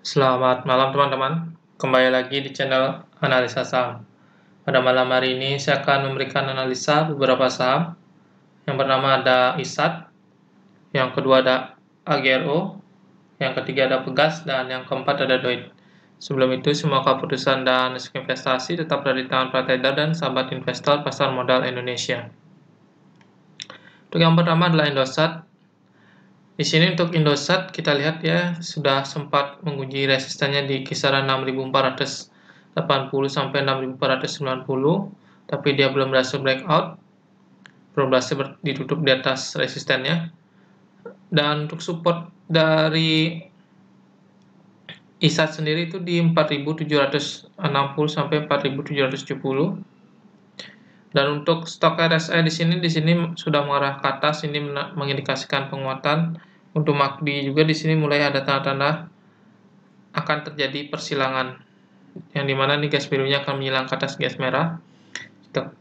Selamat malam teman-teman, kembali lagi di channel Analisa Saham. Pada malam hari ini saya akan memberikan analisa beberapa saham. Yang pertama ada ISAT, yang kedua ada AGRO, yang ketiga ada Pegas, dan yang keempat ada Doit. Sebelum itu, semua keputusan dan risiko investasi tetap berada di tangan para trader dan sahabat investor pasar modal Indonesia. Untuk yang pertama adalah Indosat. Di sini untuk Indosat kita lihat ya sudah sempat menguji resistennya di kisaran 6.480 sampai 6.490, tapi dia belum berhasil breakout, belum berhasil ditutup di atas resistennya. Dan untuk support dari ISAT sendiri itu di 4.760 sampai 4.770. Dan untuk stok RSI di sini sudah mengarah ke atas, ini mengindikasikan penguatan. Untuk MACD juga di sini mulai ada tanda-tanda akan terjadi persilangan, yang dimana nih gas birunya akan menyilang ke atas gas merah.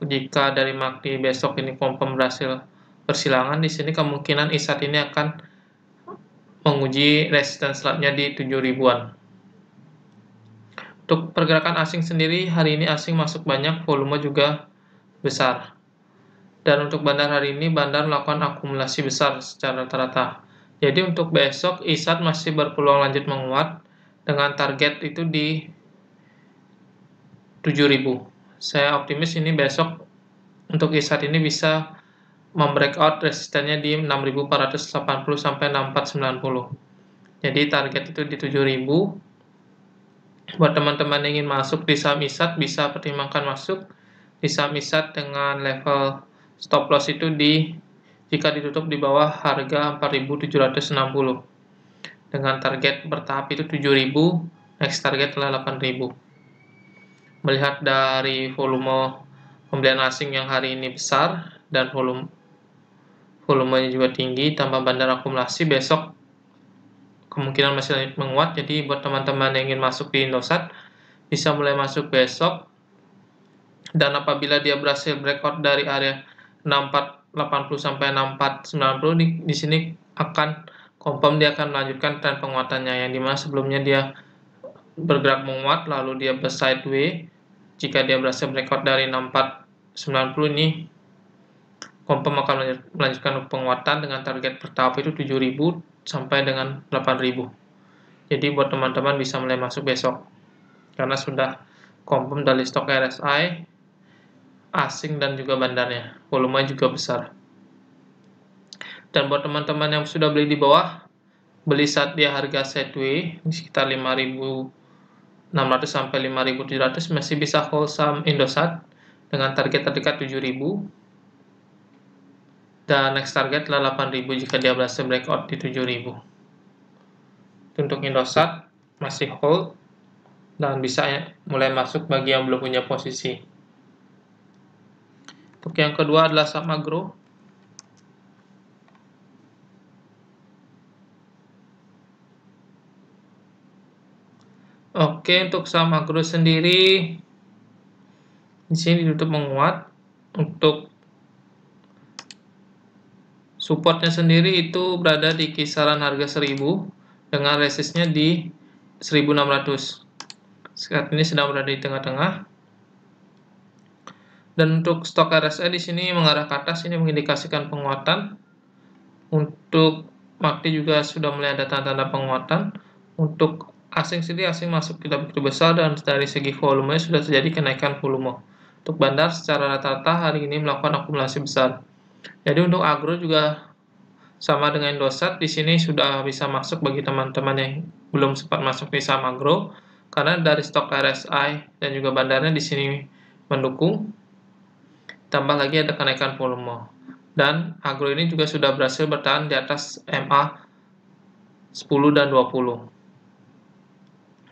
Jika dari MACD besok ini confirm berhasil persilangan, di sini kemungkinan ISAT ini akan menguji resisten selanjutnya di 7.000-an. Untuk pergerakan asing sendiri, hari ini asing masuk banyak, volume juga besar. Dan untuk bandar hari ini, bandar melakukan akumulasi besar secara rata-rata. Jadi untuk besok, ISAT masih berpeluang lanjut menguat dengan target itu di 7.000. Saya optimis ini besok untuk ISAT ini bisa membreakout resistennya di 6.480 sampai 6.490. Jadi target itu di 7.000. Buat teman-teman yang ingin masuk di saham ISAT, bisa pertimbangkan masuk di saham ISAT dengan level stop loss itu jika ditutup di bawah harga 4.760. Dengan target bertahap itu 7.000, next target adalah 8.000. Melihat dari volume pembelian asing yang hari ini besar dan volumenya juga tinggi, tambah bandar akumulasi, besok kemungkinan masih menguat. Jadi buat teman-teman yang ingin masuk di Indosat, bisa mulai masuk besok. Dan apabila dia berhasil breakout dari area 6480 sampai 6490, di sini akan confirm dia akan melanjutkan tren penguatannya, yang dimana sebelumnya dia bergerak menguat lalu dia bersideways. Jika dia berhasil breakout dari 6490 ini, confirm akan melanjutkan penguatan dengan target bertahap itu 7.000 sampai dengan 8.000. Jadi buat teman-teman bisa mulai masuk besok karena sudah confirm dari stok RSI asing dan juga bandarnya, volume juga besar. Dan buat teman-teman yang sudah beli di bawah, beli saat dia harga sideways sekitar 5.600 sampai 5.700, masih bisa hold saham Indosat dengan target terdekat 7.000 dan next target adalah 8.000 jika dia berhasil breakout di 7.000. Untuk Indosat masih hold dan bisa mulai masuk bagi yang belum punya posisi. Untuk yang kedua adalah saham agro. Oke, untuk saham agro sendiri di sini ditutup menguat. Untuk supportnya sendiri itu berada di kisaran harga 1.000 dengan resistnya di 1.600. Saat ini sedang berada di tengah-tengah. Dan untuk stok RSI di sini mengarah ke atas, ini mengindikasikan penguatan. Untuk MACD juga sudah mulai ada tanda-tanda penguatan. Untuk asing sendiri, asing masuk tidak begitu besar dan dari segi volume sudah terjadi kenaikan volume. Untuk bandar secara rata-rata hari ini melakukan akumulasi besar. Jadi untuk agro juga sama dengan Indosat, di sini sudah bisa masuk bagi teman-teman yang belum sempat masuk di saham agro, karena dari stok RSI dan juga bandarnya di sini mendukung. Tambah lagi ada kenaikan volume. Dan agro ini juga sudah berhasil bertahan di atas MA 10 dan 20.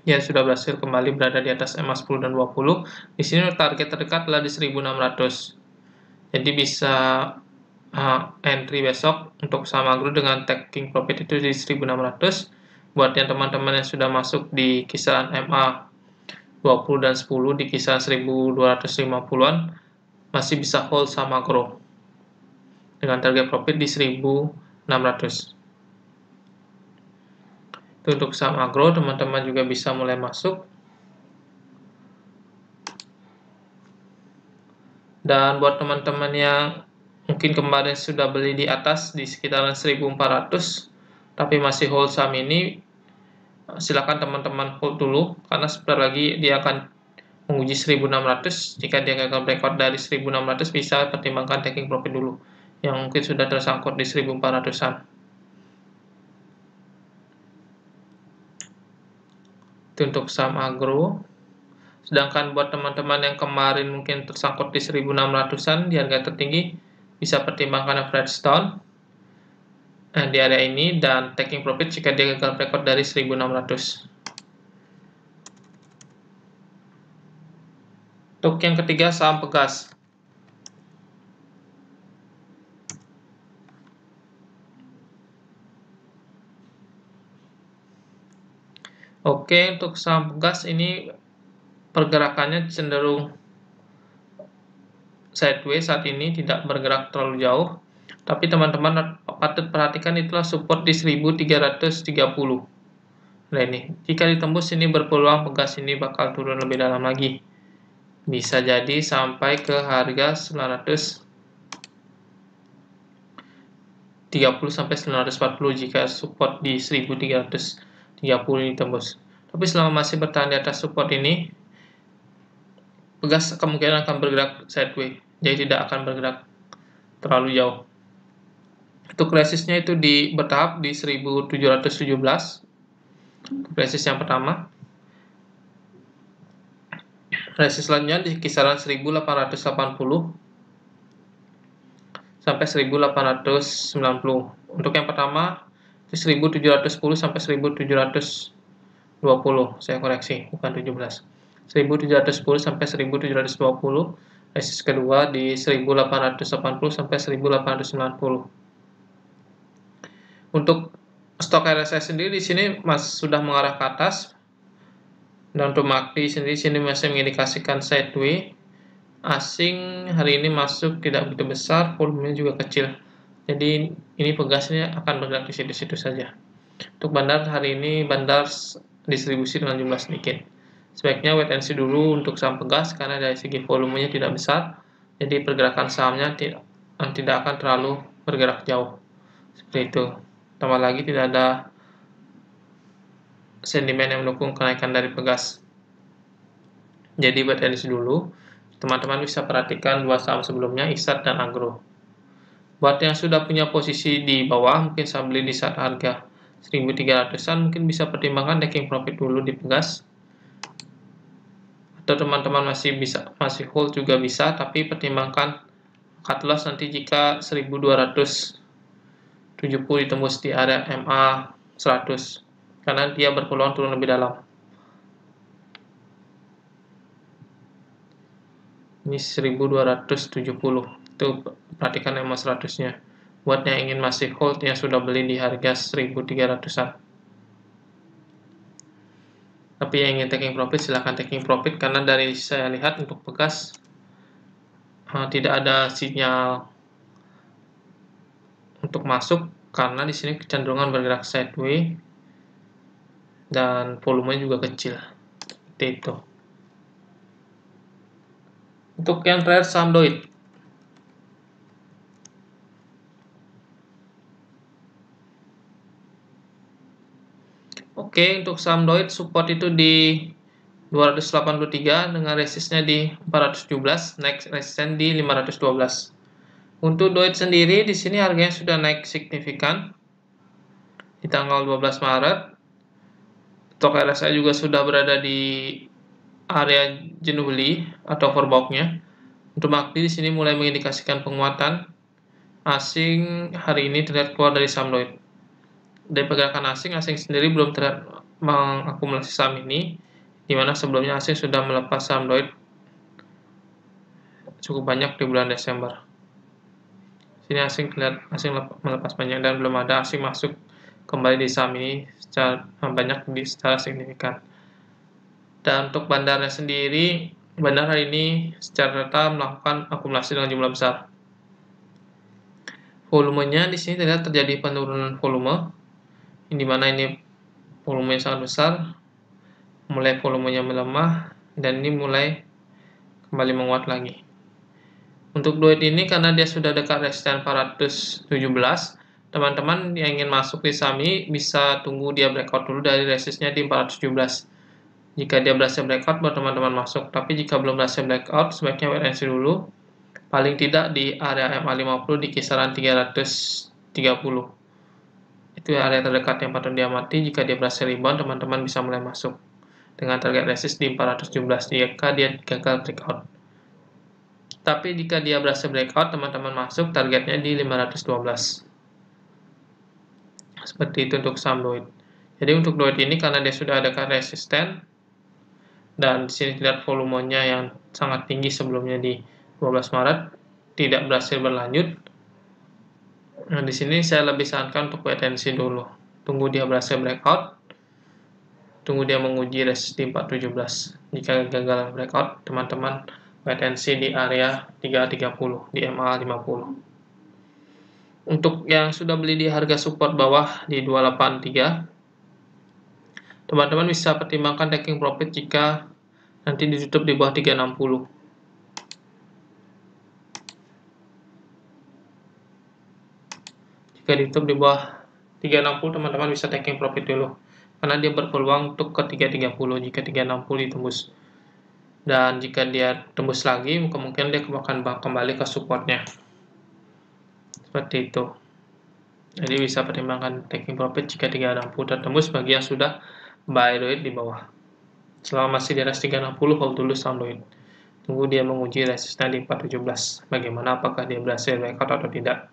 Ya, sudah berhasil kembali berada di atas MA 10 dan 20. Di sini target terdekat adalah di 1.600. Jadi bisa entry besok untuk saham agro dengan taking profit itu di 1.600. Buat yang teman-teman yang sudah masuk di kisaran MA 20 dan 10 di kisaran 1.250-an, masih bisa hold saham agro dengan target profit di 1.600. Itu untuk saham agro, teman-teman juga bisa mulai masuk. Dan buat teman-teman yang mungkin kemarin sudah beli di atas di sekitaran 1400 tapi masih hold saham ini, silakan teman-teman hold dulu karena sebentar lagi dia akan menguji 1600. Jika dia gagal breakout dari 1600, bisa pertimbangkan taking profit dulu yang mungkin sudah tersangkut di 1400-an. Itu untuk saham agro. Sedangkan buat teman-teman yang kemarin mungkin tersangkut di 1600-an di harga tertinggi, bisa pertimbangkan average down di area ini dan taking profit jika dia gagal breakout dari 1600. Untuk yang ketiga, saham Pegas. Oke, untuk saham Pegas ini pergerakannya cenderung sideways saat ini, tidak bergerak terlalu jauh. Tapi teman-teman patut perhatikan itulah support di 1330. Nah ini, jika ditembus ini berpeluang Pegas ini bakal turun lebih dalam lagi. Bisa jadi sampai ke harga 930 sampai 940 jika support di 1330 ini tembus. Tapi selama masih bertahan di atas support ini, Pegas kemungkinan akan bergerak sideways, jadi tidak akan bergerak terlalu jauh. Untuk resistnya itu bertahap di 1717, resist yang pertama. Resist selanjutnya di kisaran 1880 sampai 1890. Untuk yang pertama itu 1710 sampai 1720. Saya koreksi, bukan 17. 1710 sampai 1720. Resist kedua di 1880 sampai 1890. Untuk stok RSI sendiri di sini sudah mengarah ke atas. Dan untuk MACD sendiri sini masih mengindikasikan sideways. Asing hari ini masuk tidak begitu besar, volumenya juga kecil. Jadi ini Pegasnya akan bergerak di situ-situ saja. Untuk bandar hari ini bandar distribusi dengan jumlah sedikit. Sebaiknya wait and see dulu untuk saham Pegas karena dari segi volumenya tidak besar. Jadi pergerakan sahamnya tidak akan terlalu bergerak jauh. Seperti itu. Tambah lagi tidak ada sentimen yang mendukung kenaikan dari Pegas. Jadi wait and see dulu. Teman-teman bisa perhatikan dua saham sebelumnya, ISAT dan Agro. Buat yang sudah punya posisi di bawah, mungkin saya beli di saat harga 1300-an, mungkin bisa pertimbangkan taking profit dulu di Pegas. Atau teman-teman masih hold juga bisa, tapi pertimbangkan cut loss nanti jika 1270 ditembus di area MA 100, karena dia berpeluang turun lebih dalam. Ini 1270, itu perhatikan MA 100-nya. Buat yang ingin masih hold yang sudah beli di harga 1300-an. Tapi yang ingin taking profit silahkan taking profit karena dari saya lihat untuk Pegas tidak ada sinyal untuk masuk karena di sini kecenderungan bergerak sideways dan volumenya juga kecil. Seperti itu. Untuk yang terakhir saham Doit. Oke, untuk saham Doit support itu di 283 dengan resistnya di 417, next resistance di 512. Untuk Doit sendiri di sini harganya sudah naik signifikan di tanggal 12 Maret. Stok RSI juga sudah berada di area jenuh beli atau overbought-nya. Untuk MACD di sini mulai mengindikasikan penguatan. Asing hari ini terlihat keluar dari saham Doit. Dari pergerakan asing sendiri belum terlihat mengakumulasi saham ini, di mana sebelumnya asing sudah melepas saham Doit cukup banyak di bulan Desember. Sini asing melepas banyak dan belum ada asing masuk kembali di saham ini secara banyak secara signifikan. Dan untuk bandarnya sendiri, bandar hari ini secara rata melakukan akumulasi dengan jumlah besar. Volumenya di sini terlihat terjadi penurunan volume, di mana ini volume sangat besar, mulai volumenya melemah, dan ini mulai kembali menguat lagi. Untuk duit ini karena dia sudah dekat resisten 417, teman-teman yang ingin masuk di saham ini bisa tunggu dia breakout dulu dari resistnya di 417. Jika dia berhasil breakout, baru teman-teman masuk. Tapi jika belum berhasil breakout, sebaiknya wait and see dulu. Paling tidak di area MA50 di kisaran 330. Itu area terdekat yang patut diamati. Jika dia berhasil rebound, teman-teman bisa mulai masuk. Dengan target resist di 417 jika dia gagal breakout. Tapi jika dia berhasil breakout, teman-teman masuk targetnya di 512. Seperti itu untuk saham Doit. Jadi untuk Doit ini karena dia sudah ada resisten, dan di sini lihat volumenya yang sangat tinggi sebelumnya di 12 Maret tidak berhasil berlanjut. Nah, di sini saya lebih sarankan untuk wait and see dulu. Tunggu dia berhasil breakout. Tunggu dia menguji resist di 417. Jika gagal breakout, teman-teman wait and see di area 330 di MA50. Untuk yang sudah beli di harga support bawah di 283, teman-teman bisa pertimbangkan taking profit jika nanti ditutup di bawah 360. Jika ditutup di bawah 360, teman-teman bisa taking profit dulu. Karena dia berpeluang untuk ke 330 jika 360 ditembus. Dan jika dia tembus lagi, kemungkinan dia akan kembali ke supportnya. Seperti itu. Jadi bisa pertimbangkan taking profit jika 360 tertembus bagi yang sudah buy Doit di bawah. Selama masih di atas 360, hold dulu saham Doit. Tunggu dia menguji resistnya di 417. Bagaimana, apakah dia berhasil breakout atau tidak.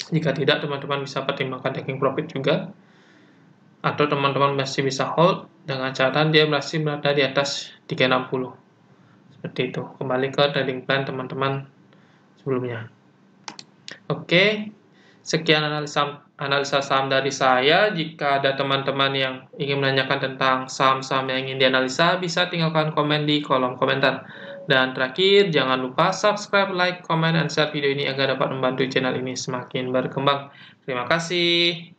Jika tidak, teman-teman bisa pertimbangkan taking profit juga. Atau teman-teman masih bisa hold dengan catatan dia masih berada di atas 360. Seperti itu. Kembali ke trading plan teman-teman sebelumnya. Oke, sekian analisa saham dari saya. Jika ada teman-teman yang ingin menanyakan tentang saham-saham yang ingin dianalisa, bisa tinggalkan komen di kolom komentar. Dan terakhir, jangan lupa subscribe, like, comment, dan share video ini agar dapat membantu channel ini semakin berkembang. Terima kasih.